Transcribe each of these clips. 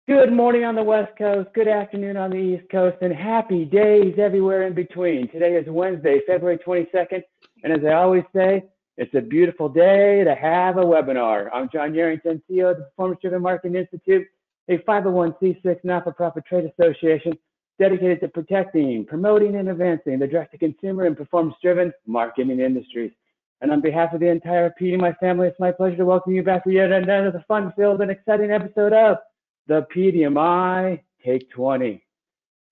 Good morning on the West Coast, good afternoon on the East Coast, and happy days everywhere in between. Today is Wednesday, February 22nd, and as I always say, it's a beautiful day to have a webinar. I'm John Yarrington, CEO of the Performance Driven Marketing Institute, a 501c6 not-for-profit trade association dedicated to protecting, promoting, and advancing the direct-to-consumer and performance-driven marketing industries. And on behalf of the entire PDMI family, it's my pleasure to welcome you back for yet another fun-filled and exciting episode of the PDMI Take 20.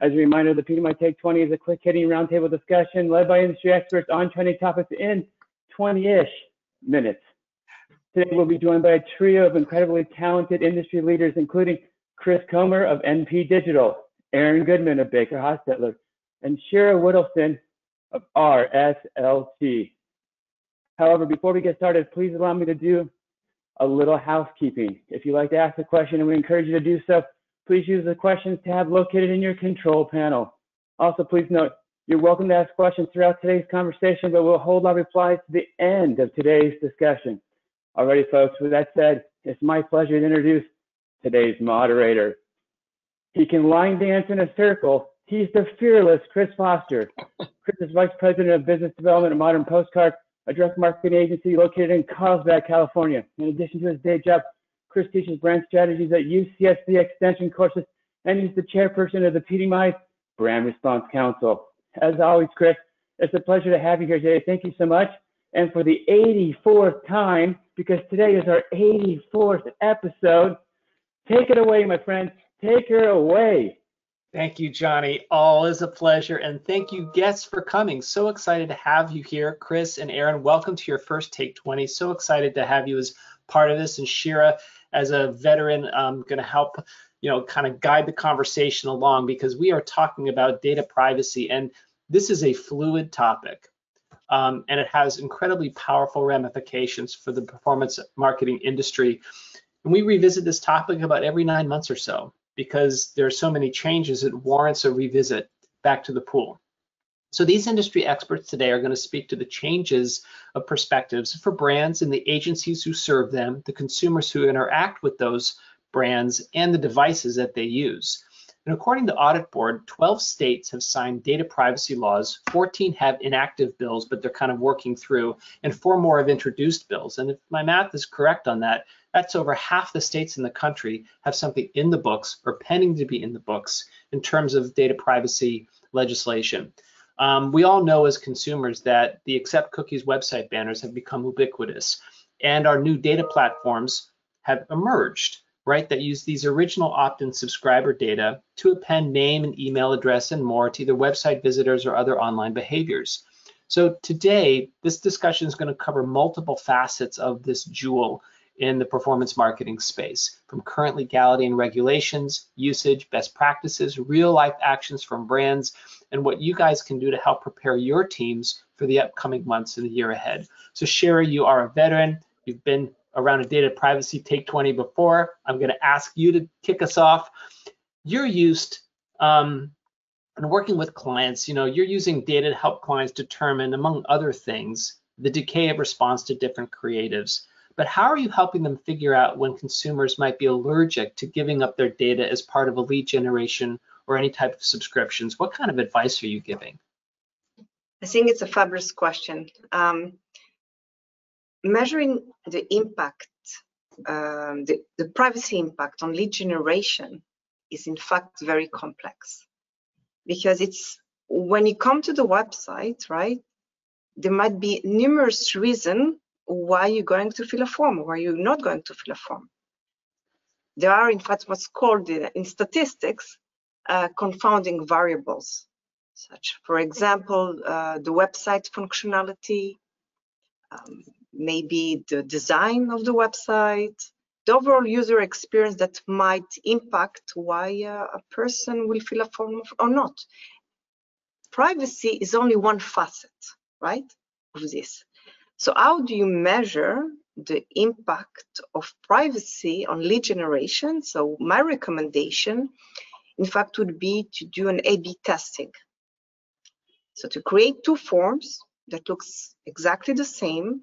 As a reminder, the PDMI Take 20 is a quick-hitting roundtable discussion led by industry experts on trending topics in 20-ish minutes. Today, we'll be joined by a trio of incredibly talented industry leaders, including Chris Coomer of NP Digital, Aaron Goodman of BakerHostetler, and Shira, Witelson of RSLT. However, before we get started, please allow me to do a little housekeeping. If you'd like to ask a question, and we encourage you to do so, please use the questions tab located in your control panel. Also, please note, you're welcome to ask questions throughout today's conversation, but we'll hold our replies to the end of today's discussion. Alrighty, folks, with that said, it's my pleasure to introduce today's moderator. He can line dance in a circle. He's the fearless Chris Foster. Chris is Vice President of Business Development at Modern Postcard, a direct marketing agency located in Carlsbad, California. In addition to his day job, Chris teaches brand strategies at UCSB Extension courses, and he's the chairperson of the PDMI Brand Response Council. As always, Chris, it's a pleasure to have you here today. Thank you so much. And for the 84th time, because today is our 84th episode, take it away, my friend. Take her away. Thank you, Johnny. All is a pleasure. And thank you, guests, for coming. So excited to have you here. Chris and Aaron, welcome to your first Take 20. So excited to have you as part of this. And Shira, as a veteran, going to help, kind of guide the conversation along, because we are talking about data privacy. And this is a fluid topic. And it has incredibly powerful ramifications for the performance marketing industry. And we revisit this topic about every 9 months or so, because there are so many changes, it warrants a revisit back to the pool. So these industry experts today are going to speak to the changes of perspectives for brands and the agencies who serve them, the consumers who interact with those brands, and the devices that they use. And according to Audit Board, 12 states have signed data privacy laws, 14 have inactive bills, but they're kind of working through, and 4 more have introduced bills. And if my math is correct on that, that's over half the states in the country have something in the books or pending to be in the books in terms of data privacy legislation. We all know as consumers that the accept cookies website banners have become ubiquitous, and our new data platforms have emerged, right, that use these original opt-in subscriber data to append name and email address and more to either website visitors or other online behaviors. So today, this discussion is going to cover multiple facets of this jewel in the performance marketing space, from current legality and regulations, usage, best practices, real life actions from brands, and what you guys can do to help prepare your teams for the upcoming months and the year ahead. So Shira, you are a veteran. You've been around a data privacy Take 20 before. I'm going to ask you to kick us off. You're used in working with clients, you're using data to help clients determine, among other things, the decay of response to different creatives. But how are you helping them figure out when consumers might be allergic to giving up their data as part of a lead generation or any type of subscriptions? What kind of advice are you giving? I think it's a fabulous question. Measuring the impact, the privacy impact on lead generation is in fact very complex, because it's when you come to the website, right, there might be numerous reasons why you're going to fill a form or why you're not going to fill a form. There are, in fact, what's called in statistics, confounding variables, such, for example, the website functionality, maybe the design of the website, the overall user experience that might impact why a person will fill a form or not. Privacy is only one facet, right, of this. So how do you measure the impact of privacy on lead generation? So my recommendation, in fact, would be to do an A/B testing. So to create 2 forms that looks exactly the same,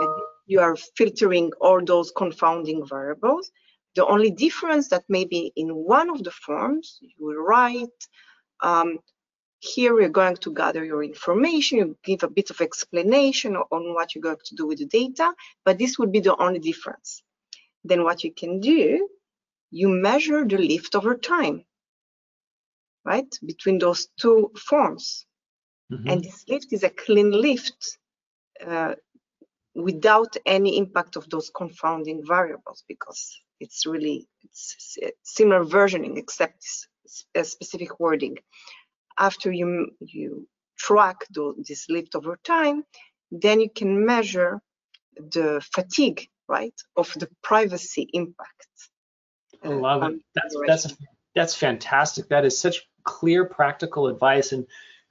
and you are filtering all those confounding variables. The only difference that maybe in one of the forms you will write, here we're going to gather your information, you give a bit of explanation on what you're going to do with the data, but this would be the only difference. Then what you can do, you measure the lift over time, right, between those two forms. And this lift is a clean lift without any impact of those confounding variables, because it's similar versioning, except a specific wording. After you track this lift over time, then you can measure the fatigue, right, of the privacy impact. I love it. That's fantastic. That is such clear, practical advice. And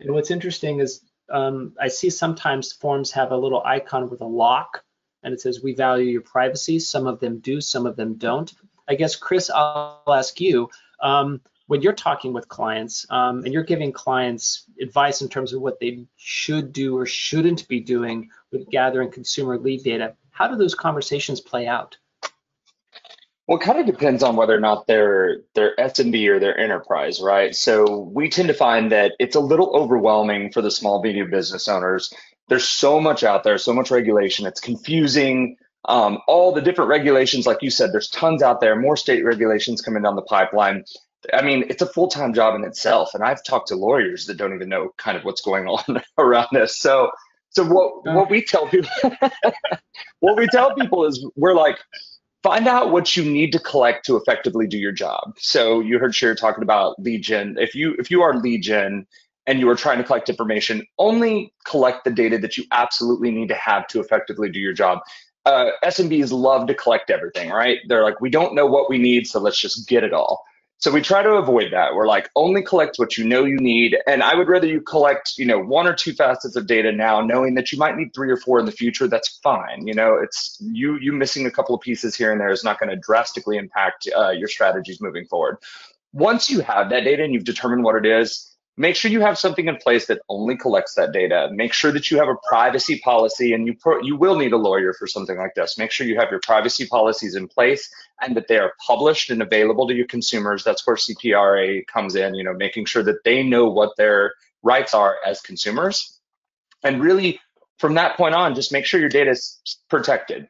what's interesting is I see sometimes forms have a little icon with a lock, and it says, we value your privacy. Some of them do, some of them don't. I guess, Chris, I'll ask you, when you're talking with clients and you're giving clients advice in terms of what they should do or shouldn't be doing with gathering consumer lead data, how do those conversations play out? Well, it kind of depends on whether or not they're SMB or they're enterprise, right? So we tend to find that it's a little overwhelming for the small medium business owners. There's so much out there, so much regulation. It's confusing. All the different regulations, like you said, there's tons out there, more state regulations coming down the pipeline. I mean, it's a full-time job in itself. And I've talked to lawyers that don't even know kind of what's going on around this. So what we tell people, is we're like, find out what you need to collect to effectively do your job. So you heard Shira talking about lead gen. If you are lead gen and you are trying to collect information, only collect the data that you absolutely need to have to effectively do your job. SMBs love to collect everything, right? They're like, we don't know what we need, so let's just get it all. So we try to avoid that. We're like, only collect what you know you need. And I would rather you collect, one or two facets of data now, knowing that you might need 3 or 4 in the future. That's fine. It's you missing a couple of pieces here and there is not going to drastically impact your strategies moving forward. Once you have that data and you've determined what it is, make sure you have something in place that only collects that data. Make sure that you have a privacy policy, and you will need a lawyer for something like this. Make sure you have your privacy policies in place and that they are published and available to your consumers. That's where CPRA comes in, making sure that they know what their rights are as consumers. And really, from that point on, just make sure your data is protected.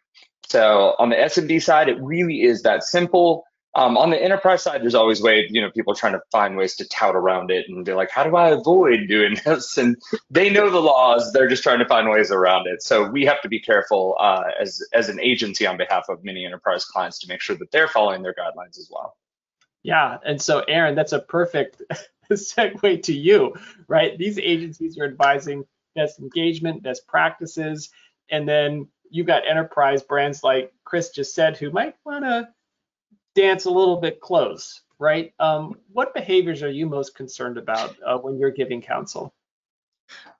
So on the SMB side, it really is that simple. On the enterprise side, there's always ways, people are trying to find ways to tout around it and be like, how do I avoid doing this? And they know the laws, they're just trying to find ways around it. So we have to be careful as an agency on behalf of many enterprise clients to make sure that they're following their guidelines as well. Yeah, and so Aaron, that's a perfect segue to you, right? These agencies are advising best engagement, best practices, and then you've got enterprise brands like Chris just said who might want to dance a little bit close, right? What behaviors are you most concerned about when you're giving counsel?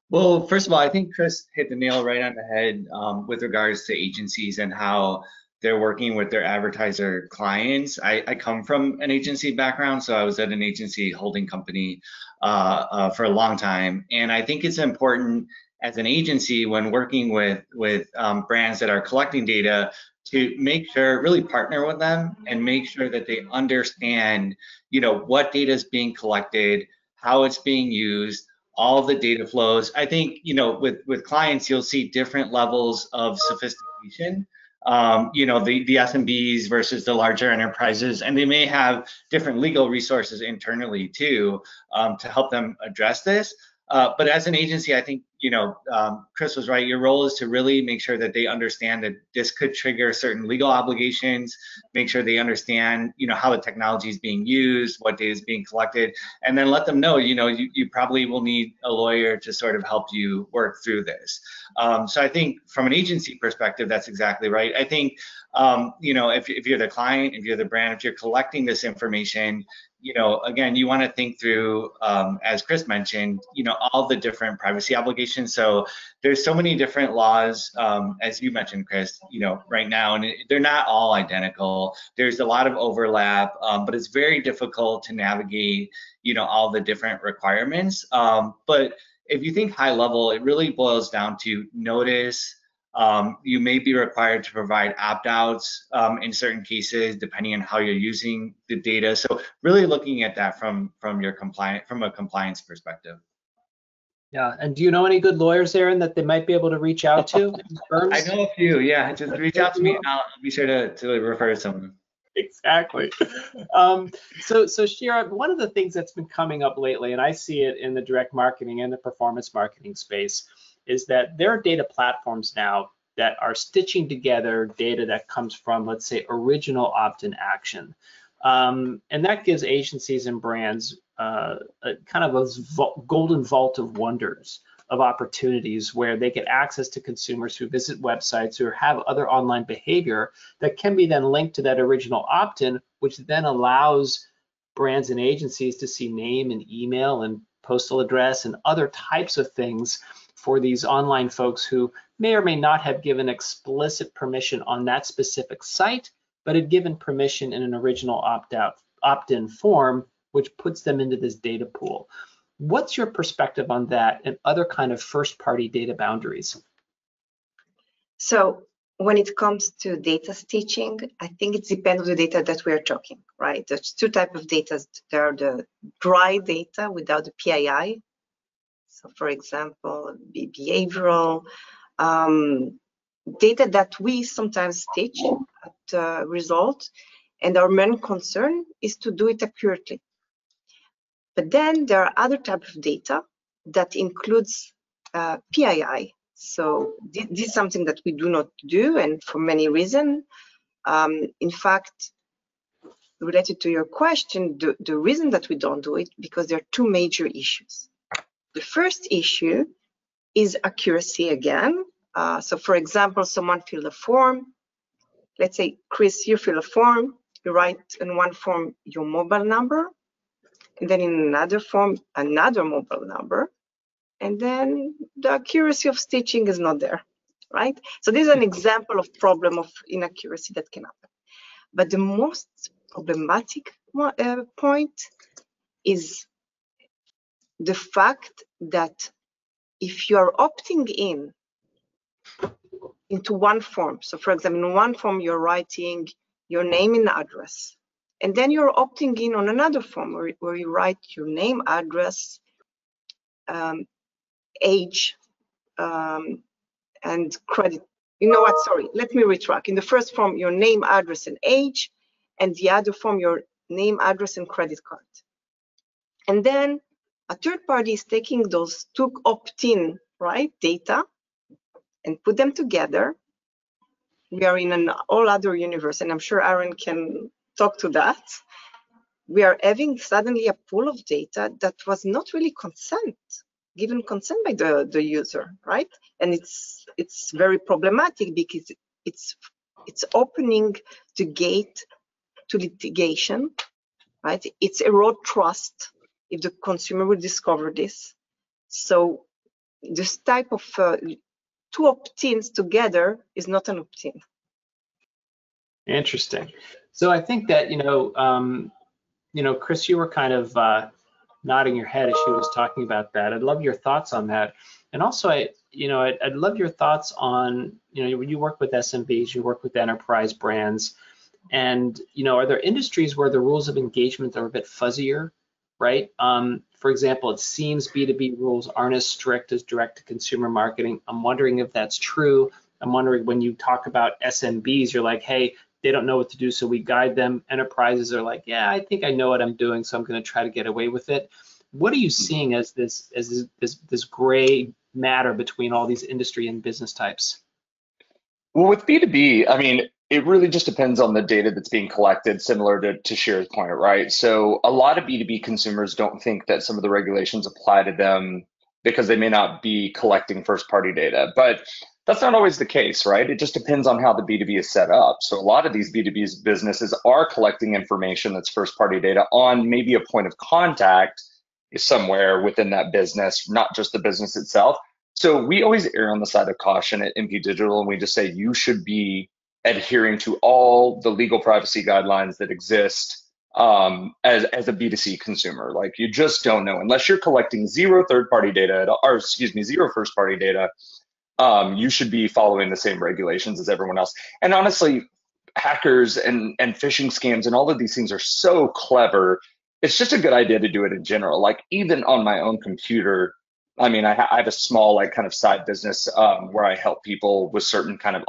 Well, first of all, I think Chris hit the nail right on the head with regards to agencies and how they're working with their advertiser clients. I come from an agency background, so I was at an agency holding company for a long time. And I think it's important as an agency when working with brands that are collecting data to make sure, really partner with them and make sure that they understand, what data is being collected, how it's being used, all the data flows. I think, with clients, you'll see different levels of sophistication, the SMBs versus the larger enterprises, and they may have different legal resources internally too, to help them address this. But as an agency, I think, Chris was right. Your role is to really make sure that they understand that this could trigger certain legal obligations, make sure they understand, how the technology is being used, what data is being collected, and then let them know, you probably will need a lawyer to sort of help you work through this. So I think from an agency perspective, that's exactly right. I think, if you're the client, if you're the brand, if you're collecting this information, again, you want to think through, as Chris mentioned, all the different privacy obligations. So there's so many different laws, as you mentioned, Chris, right now, and they're not all identical. There's a lot of overlap, but it's very difficult to navigate, all the different requirements. But if you think high level, it really boils down to notice, You may be required to provide opt-outs in certain cases, depending on how you're using the data. So really looking at that from a compliance perspective. Yeah, and do you know any good lawyers, Aaron, that they might be able to reach out to? I know a few, yeah. Just reach out to me and I'll be sure to refer to someone. Exactly. So Shira, one of the things that's been coming up lately, and I see it in the direct marketing and the performance marketing space, is that there are data platforms now that are stitching together data that comes from, let's say, original opt-in action. And that gives agencies and brands a kind of a golden vault of wonders, of opportunities where they get access to consumers who visit websites or have other online behavior that can be then linked to that original opt-in, which then allows brands and agencies to see name and email and postal address and other types of things for these online folks who may or may not have given explicit permission on that specific site, but had given permission in an original opt-in form, which puts them into this data pool. What's your perspective on that and other kind of first-party data boundaries? So when it comes to data stitching, I think it depends on the data that we're talking, right? There's two types of data. There are the dry data without the PII. So for example, behavioral data that we sometimes stitch at result, and our main concern is to do it accurately. But then there are other types of data that includes PII. So this is something that we do not do, and for many reasons. In fact, related to your question, the reason that we don't do it, because there are two major issues. The first issue is accuracy again. So for example, someone filled a form. Let's say, Chris, you fill a form. You write in one form your mobile number, and then in another form, another mobile number. And then the accuracy of stitching is not there, right? So this is an example of problem of inaccuracy that can happen. But the most problematic point is the fact that if you are opting in into one form, so for example, in one form you're writing your name and address, and then you're opting in on another form where you write your name, address, age, and credit. You know what, sorry, let me retract. In the first form, your name, address, and age, and the other form, your name, address, and credit card. And then a third party is taking those two opt-in, right, data and put them together. We are in an all other universe, and I'm sure Aaron can talk to that. We are having suddenly a pool of data that was not really given consent by the user, right? And it's very problematic because it's opening the gate to litigation, right? It's erode trust if the consumer will discover this. So this type of two opt-ins together is not an opt-in. Interesting. So I think that, Chris, you were kind of nodding your head as she was talking about that. I'd love your thoughts on that. And also, I'd love your thoughts on, when you work with SMBs, you work with enterprise brands, and, are there industries where the rules of engagement are a bit fuzzier, right? For example, it seems B2B rules aren't as strict as direct-to-consumer marketing. I'm wondering if that's true. I'm wondering when you talk about SMBs, you're like, hey, they don't know what to do, so we guide them. Enterprises are like, yeah, I think I know what I'm doing, so I'm going to try to get away with it. What are you seeing as this gray matter between all these industry and business types? Well, with B2B, I mean, it really just depends on the data that's being collected, similar to Shira's point, right? So a lot of B2B consumers don't think that some of the regulations apply to them because they may not be collecting first-party data. But that's not always the case, right? It just depends on how the B2B is set up. So a lot of these B2B businesses are collecting information that's first-party data on maybe a point of contact somewhere within that business, not just the business itself. So we always err on the side of caution at MP Digital, and we just say you should be adhering to all the legal privacy guidelines that exist as a B2C consumer. Like, you just don't know unless you're collecting zero third-party data, zero first-party data. you should be following the same regulations as everyone else. And honestly, hackers and phishing scams and all of these things are so clever. It's just a good idea to do it in general. Like even on my own computer, I mean, I have a small like kind of side business where I help people with certain kind of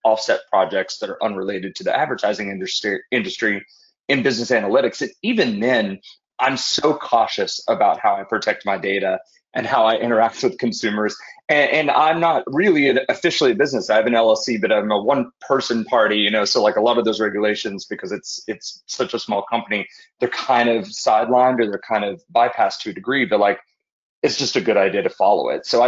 offset projects that are unrelated to the advertising industry in business analytics. And even then, I'm so cautious about how I protect my data and how I interact with consumers. And I'm not really officially a business. I have an LLC, but I'm a one-person party, you know. So like a lot of those regulations, because it's such a small company, they're kind of sidelined or they're kind of bypassed to a degree. But like, it's just a good idea to follow it. So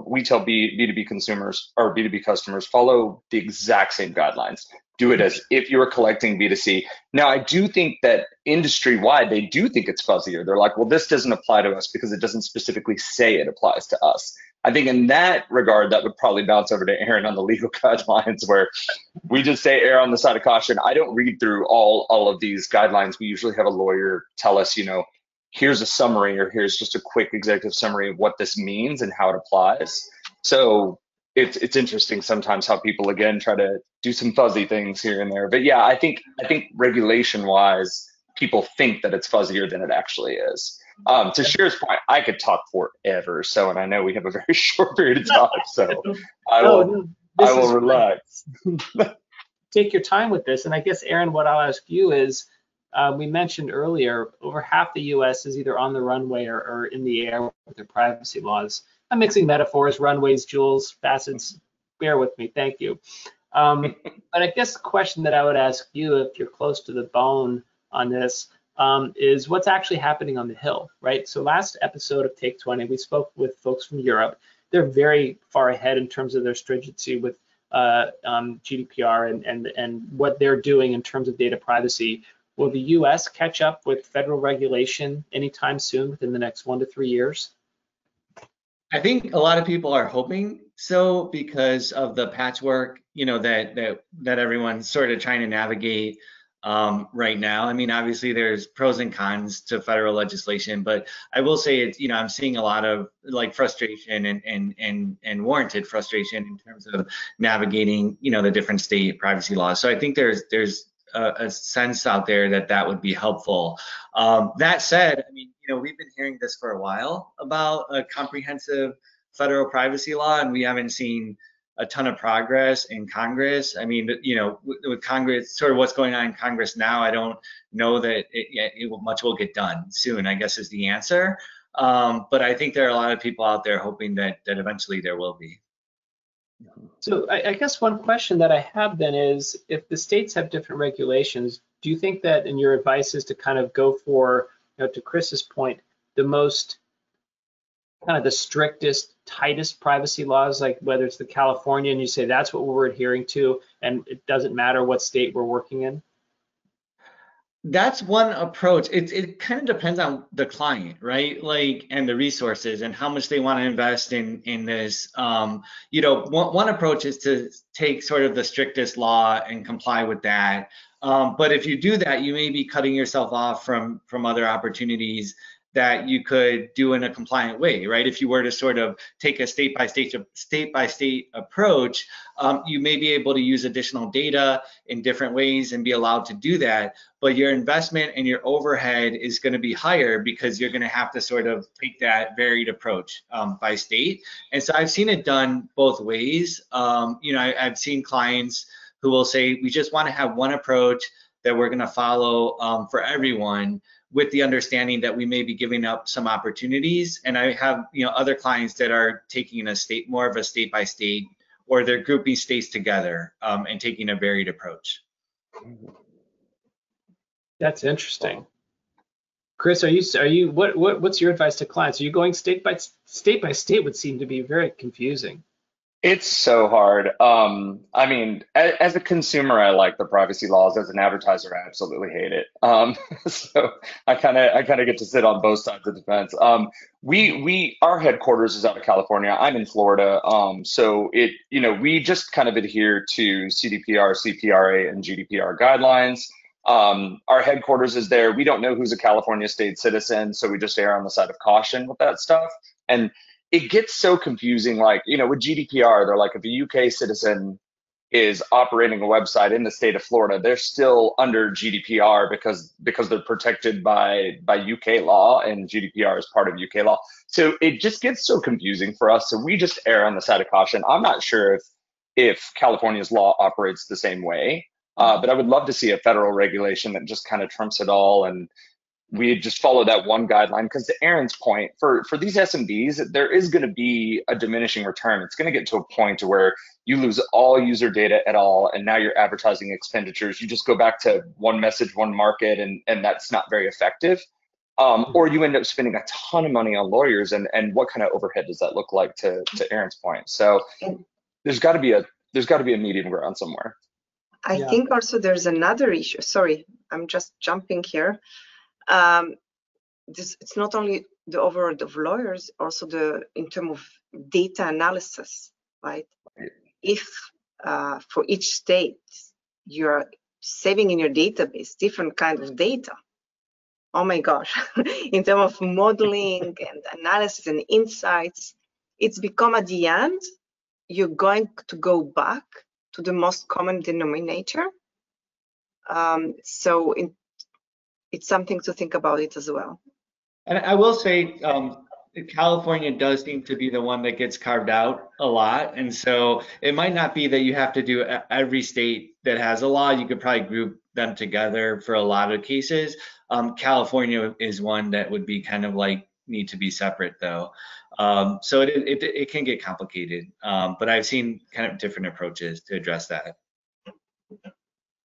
we tell B2B consumers or B2B customers, follow the exact same guidelines. Do it as if you were collecting B2C. Now, I do think that industry-wide, they do think it's fuzzier. They're like, well, this doesn't apply to us because it doesn't specifically say it applies to us. I think in that regard, that would probably bounce over to Aaron on the legal guidelines, where we just say err on the side of caution. I don't read through all of these guidelines. We usually have a lawyer tell us, you know, here's a summary, or here's just a quick executive summary of what this means and how it applies. So it's interesting sometimes how people again try to do some fuzzy things here and there. But yeah, I think regulation wise, people think that it's fuzzier than it actually is. To Shira's point, I could talk forever. So, and I know we have a very short period of time, so I will relax. Take your time with this. And I guess, Aaron, what I'll ask you is, we mentioned earlier, over half the U.S. is either on the runway or in the air with their privacy laws. I'm mixing metaphors, runways, jewels, facets. Bear with me, thank you. But I guess the question that I would ask you, if you're close to the bone on this, is what's actually happening on the Hill, right? So last episode of Take 20, we spoke with folks from Europe. They're very far ahead in terms of their stringency with GDPR and what they're doing in terms of data privacy. Will the U.S. catch up with federal regulation anytime soon within the next 1 to 3 years? I think a lot of people are hoping so because of the patchwork, you know, that everyone's sort of trying to navigate right now. I mean, obviously there's pros and cons to federal legislation, but I will say it's, you know, I'm seeing a lot of like frustration and warranted frustration in terms of navigating, you know, the different state privacy laws. So I think there's a sense out there that would be helpful. That said, I mean, you know, we've been hearing this for a while about a comprehensive federal privacy law, and we haven't seen a ton of progress in Congress. I mean, you know, with Congress, sort of what's going on in Congress now, I don't know that much will get done soon, I guess is the answer. But I think there are a lot of people out there hoping that eventually there will be. So I guess one question that I have then is, if the states have different regulations, do you think that, and your advice is to kind of go for, you know, to Chris's point, the most kind of the strictest, tightest privacy laws, like whether it's the California and you say that's what we're adhering to and it doesn't matter what state we're working in? That's one approach. It kind of depends on the client, right? Like, and the resources and how much they want to invest in this. You know, one approach is to take sort of the strictest law and comply with that. But if you do that, you may be cutting yourself off from other opportunities that you could do in a compliant way, right? If you were to sort of take a state by state approach, you may be able to use additional data in different ways and be allowed to do that. But your investment and your overhead is going to be higher because you're going to have to sort of take that varied approach by state. And so I've seen it done both ways. You know, I've seen clients who will say, we just want to have one approach that we're going to follow for everyone, with the understanding that we may be giving up some opportunities. And I have, you know, other clients that are taking more of a state by state, or they're grouping states together and taking a varied approach. That's interesting. Chris, what's your advice to clients? Are you going state by state? Would seem to be very confusing. It's so hard. I mean, as a consumer, I like the privacy laws. As an advertiser, I absolutely hate it. So I kind of get to sit on both sides of the fence. Our headquarters is out of California. I'm in Florida. So we just kind of adhere to CDPR, CPRA, and GDPR guidelines. Our headquarters is there. We don't know who's a California state citizen, so we just err on the side of caution with that stuff. And it gets so confusing. Like, with GDPR, they're like, if a UK citizen is operating a website in the state of Florida, they're still under GDPR because they're protected by UK law, and GDPR is part of UK law. So it just gets so confusing for us. So we just err on the side of caution. I'm not sure if California's law operates the same way, but I would love to see a federal regulation that just kind of trumps it all, and we just follow that one guideline. Because to Aaron's point, for these SMBs, there is going to be a diminishing return. It's going to get to a point to where you lose all user data at all, and now your advertising expenditures, you just go back to one message, one market, and that's not very effective. Or you end up spending a ton of money on lawyers, and what kind of overhead does that look like, to Aaron's point? So there's got to be a medium ground somewhere. I think also there's another issue. Sorry, I'm just jumping here. It's not only the overhead of lawyers, also in terms of data analysis, right? If for each state you're saving in your database different kind of data, oh my gosh, in terms of modeling and analysis and insights, it's become at the end, you're going to go back to the most common denominator. So it's something to think about it as well. And I will say, California does seem to be the one that gets carved out a lot. And so it might not be that you have to do every state that has a law. You could probably group them together for a lot of cases. California is one that would be kind of like need to be separate though. So it can get complicated, but I've seen kind of different approaches to address that.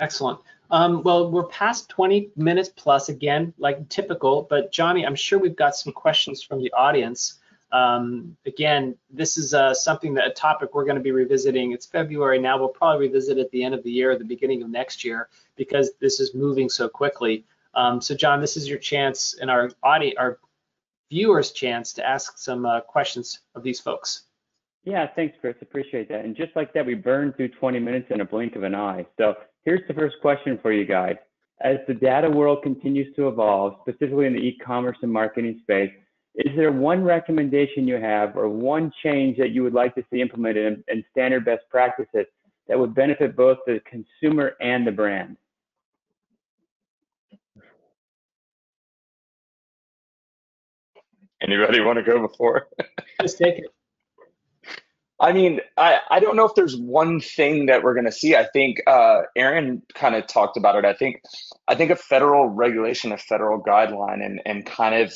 Excellent. Well, we're past 20 minutes plus again, like typical, but Johnny, I'm sure we've got some questions from the audience. Again, this is a topic we're going to be revisiting. It's February now. We'll probably revisit at the end of the year, or the beginning of next year, because this is moving so quickly. So John, this is your chance, and our viewers' chance to ask some questions of these folks. Yeah, thanks, Chris. Appreciate that. And just like that, we burned through 20 minutes in a blink of an eye. So here's the first question for you guys. As the data world continues to evolve, specifically in the e-commerce and marketing space, is there one recommendation you have, or one change that you would like to see implemented in standard best practices that would benefit both the consumer and the brand? Anybody want to go before? Just take it. I mean, I don't know if there's one thing that we're going to see. I think Aaron kind of talked about it. I think a federal regulation, a federal guideline, and kind of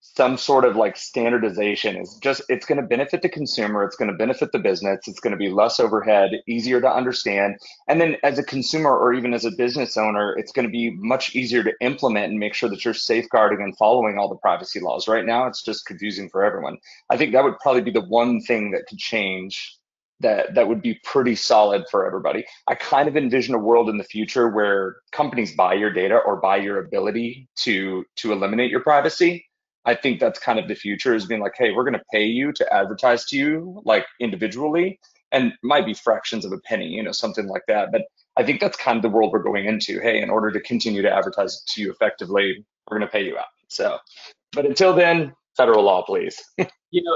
some sort of like standardization it's going to benefit the consumer. It's going to benefit the business. It's going to be less overhead, easier to understand. And then as a consumer, or even as a business owner, it's going to be much easier to implement and make sure that you're safeguarding and following all the privacy laws. Right now, it's just confusing for everyone. I think that would probably be the one thing that could change, that would be pretty solid for everybody. I kind of envision a world in the future where companies buy your data or buy your ability to eliminate your privacy. I think that's kind of the future, is being like, hey, we're going to pay you to advertise to you, like individually, and might be fractions of a penny, something like that. But I think that's kind of the world we're going into. Hey, in order to continue to advertise to you effectively, we're going to pay you out. So, but until then, federal law, please.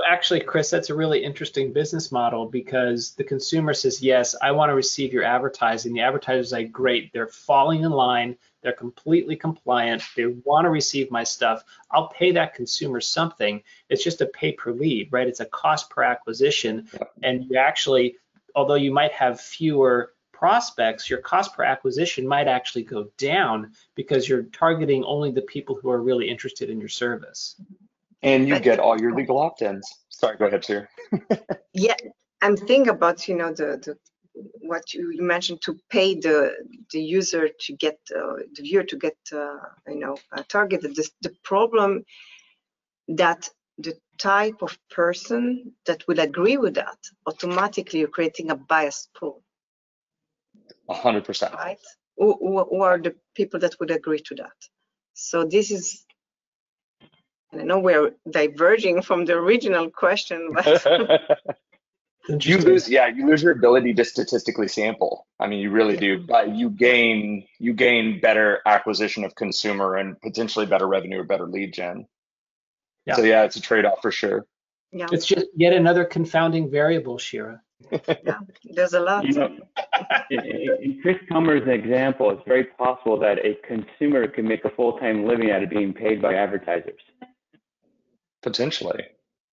Actually, Chris, that's a really interesting business model, because the consumer says, yes, I want to receive your advertising. The advertiser's like, great, they're falling in line. They're completely compliant. They want to receive my stuff. I'll pay that consumer something. It's just a pay per lead, right? It's a cost per acquisition. And you actually, although you might have fewer prospects, your cost per acquisition might actually go down, because you're targeting only the people who are really interested in your service. And you get all your legal opt-ins. Sorry, go ahead, Shira. Yeah, I'm thinking about what you mentioned, to pay the user to get the viewer to get targeted. The problem that the type of person that will agree with that, automatically you're creating a biased pool. 100%. Right? Who are the people that would agree to that? So this is, I know we're diverging from the original question, but you lose your ability to statistically sample. I mean, you really do. But you gain better acquisition of consumer, and potentially better revenue or better lead gen. Yeah. So yeah, it's a trade-off for sure. Yeah, It's just yet another confounding variable, Shira. yeah, there's a lot. You know, in Chris Coomer's example, it's very possible that a consumer can make a full-time living out of being paid by advertisers. Potentially.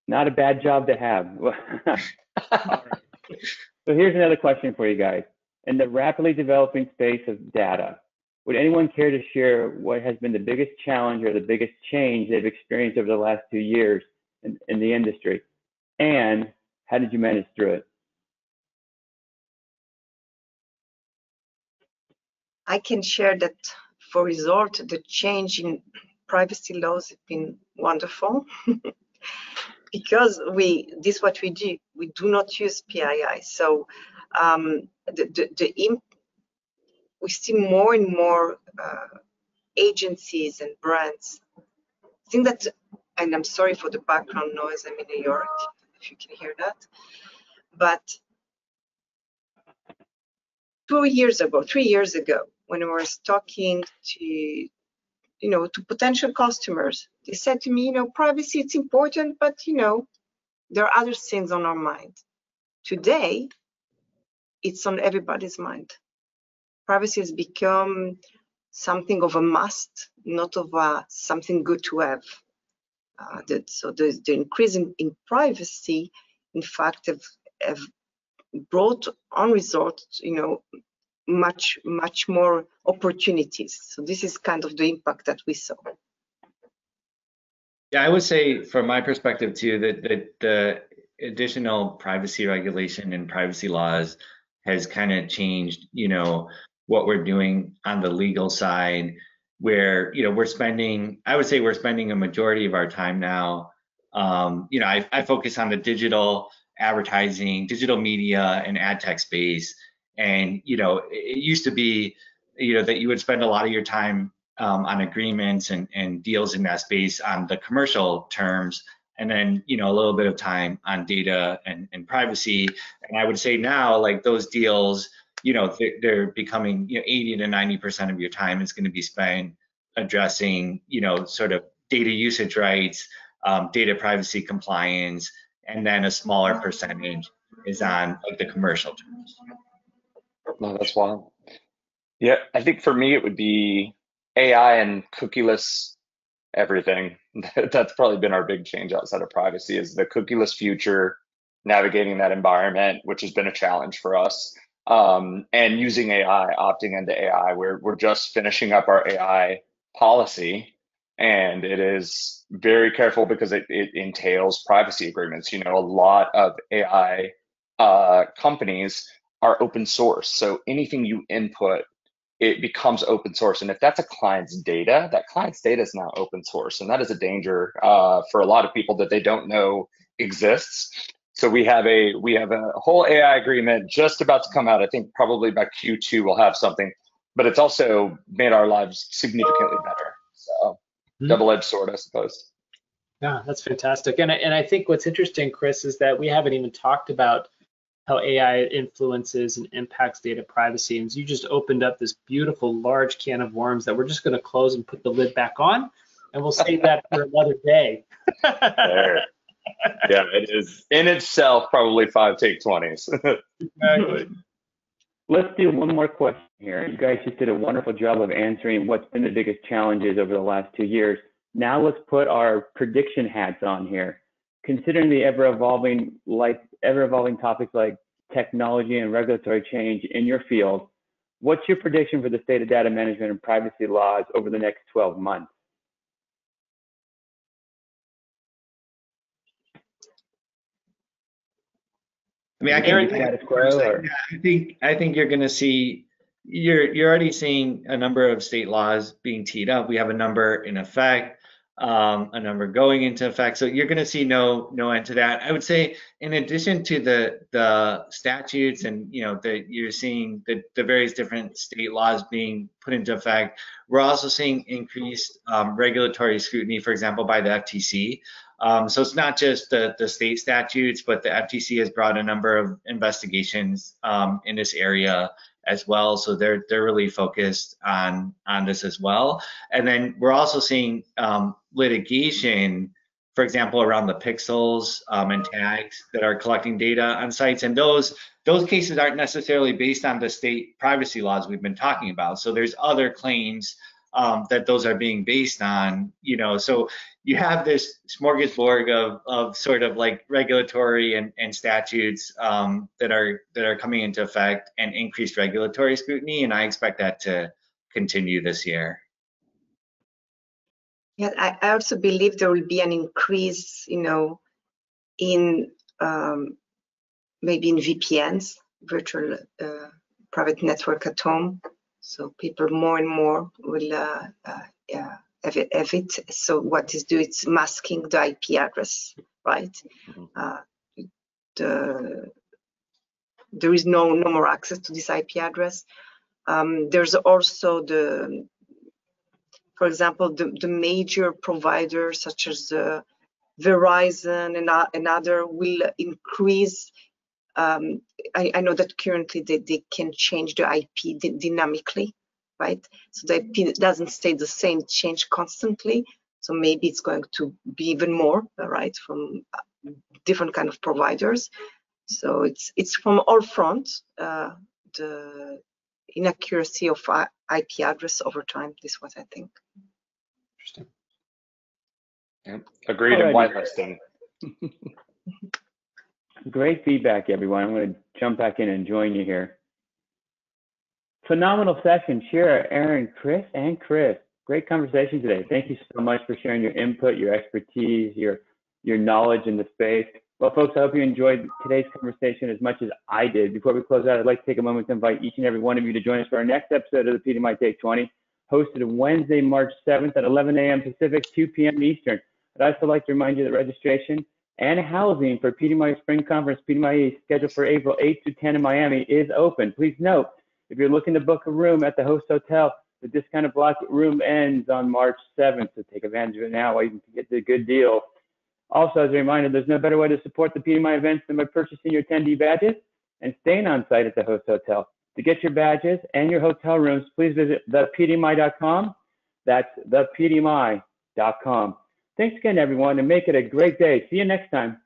Not a bad job to have. So here's another question for you guys. In the rapidly developing space of data, would anyone care to share what has been the biggest challenge or the biggest change they've experienced over the last 2 years in the industry? And how did you manage through it? I can share that for resort, the change in privacy laws have been wonderful because this is what we do. We do not use PII. So we see more and more agencies and brands. I think that, and I'm sorry for the background noise, I'm in New York, if you can hear that. But 3 years ago, when we were talking to, to potential customers, they said to me, privacy, it's important, but, there are other things on our mind. Today, it's on everybody's mind. Privacy has become something of a must, not of something good to have. So the increase in privacy, in fact, have brought on resort, much more opportunities. So this is kind of the impact that we saw. Yeah, I would say from my perspective too that the additional privacy regulation and privacy laws has kind of changed, what we're doing on the legal side, where we're spending a majority of our time now. I focus on the digital advertising, digital media, and ad tech space. And it used to be that you would spend a lot of your time on agreements and deals in that space on the commercial terms, and then a little bit of time on data and privacy. And I would say now, like, those deals, they're becoming 80 to 90% of your time is going to be spent addressing sort of data usage rights, data privacy compliance, and then a smaller percentage is on like the commercial terms. No, that's wild. Yeah, I think for me it would be AI and cookieless everything. That's probably been our big change outside of privacy, is the cookieless future, navigating that environment, which has been a challenge for us. And using AI, opting into AI. We're just finishing up our AI policy, and it is very careful because it entails privacy agreements. A lot of AI companies are open source, so anything you input, it becomes open source. And if that's a client's data, that client's data is now open source. And that is a danger for a lot of people that they don't know exists. So we have a whole AI agreement just about to come out. I think probably by Q2 we'll have something, but it's also made our lives significantly better. So double-edged sword, I suppose. Yeah, that's fantastic. And I think what's interesting, Chris, is that we haven't even talked about how AI influences and impacts data privacy. And you just opened up this beautiful large can of worms that we're just going to close and put the lid back on, and we'll save that for another day. There. Yeah, it is in itself probably 5 take 20s. Exactly. Let's do one more question here. You guys just did a wonderful job of answering what's been the biggest challenges over the last 2 years. Now let's put our prediction hats on here. Considering the ever-evolving topics like technology and regulatory change in your field, what's your prediction for the state of data management and privacy laws over the next 12 months? I mean, I think you're going to see, you're already seeing a number of state laws being teed up. We have a number in effect, a number going into effect. So you're going to see no end to that. I would say, in addition to the statutes and you're seeing the various different state laws being put into effect, we're also seeing increased regulatory scrutiny, for example, by the FTC. So it's not just the state statutes, but the FTC has brought a number of investigations in this area as well. So they're really focused on this as well. And then we're also seeing litigation for example, around the pixels and tags that are collecting data on sites. And those cases aren't necessarily based on the state privacy laws we've been talking about. So there's other claims that those are being based on, you know, so you have this smorgasbord of sort of like regulatory and statutes that are coming into effect and increased regulatory scrutiny, and I expect that to continue this year. Yeah, I also believe there will be an increase, you know, in maybe in VPNs, virtual private network at home. So people more and more will have it. So what is doing? It's masking the IP address, right? There is no more access to this IP address. There's also for example, the major providers such as Verizon and other will increase. I know that currently they can change the IP dynamically, right? So the IP doesn't stay the same, change constantly. So maybe it's going to be even more, right, from different kind of providers. So it's from all fronts, the inaccuracy of IP address over time. This is what I think. Interesting. Yeah, agreed. And whitelisting. Great feedback, everyone. I'm going to jump back in and join you here. Phenomenal session, Shira, Aaron, Chris, and Chris. Great conversation today. Thank you so much for sharing your input, your expertise, your knowledge in the space. Well, folks, I hope you enjoyed today's conversation as much as I did. Before we close out, I'd like to take a moment to invite each and every one of you to join us for our next episode of the PDMI Take 20, hosted Wednesday, March 7th at 11 a.m. Pacific, 2 p.m. Eastern. I'd also like to remind you that registration and housing for PDMI Spring Conference, PDMI scheduled for April 8 to 10 in Miami, is open. Please note, if you're looking to book a room at the host hotel, the discounted block room ends on March 7th, so take advantage of it now while you can get the good deal. Also, as a reminder, there's no better way to support the PDMI events than by purchasing your attendee badges and staying on site at the host hotel. To get your badges and your hotel rooms, please visit thepdmi.com. That's thepdmi.com. Thanks again, everyone, and make it a great day. See you next time.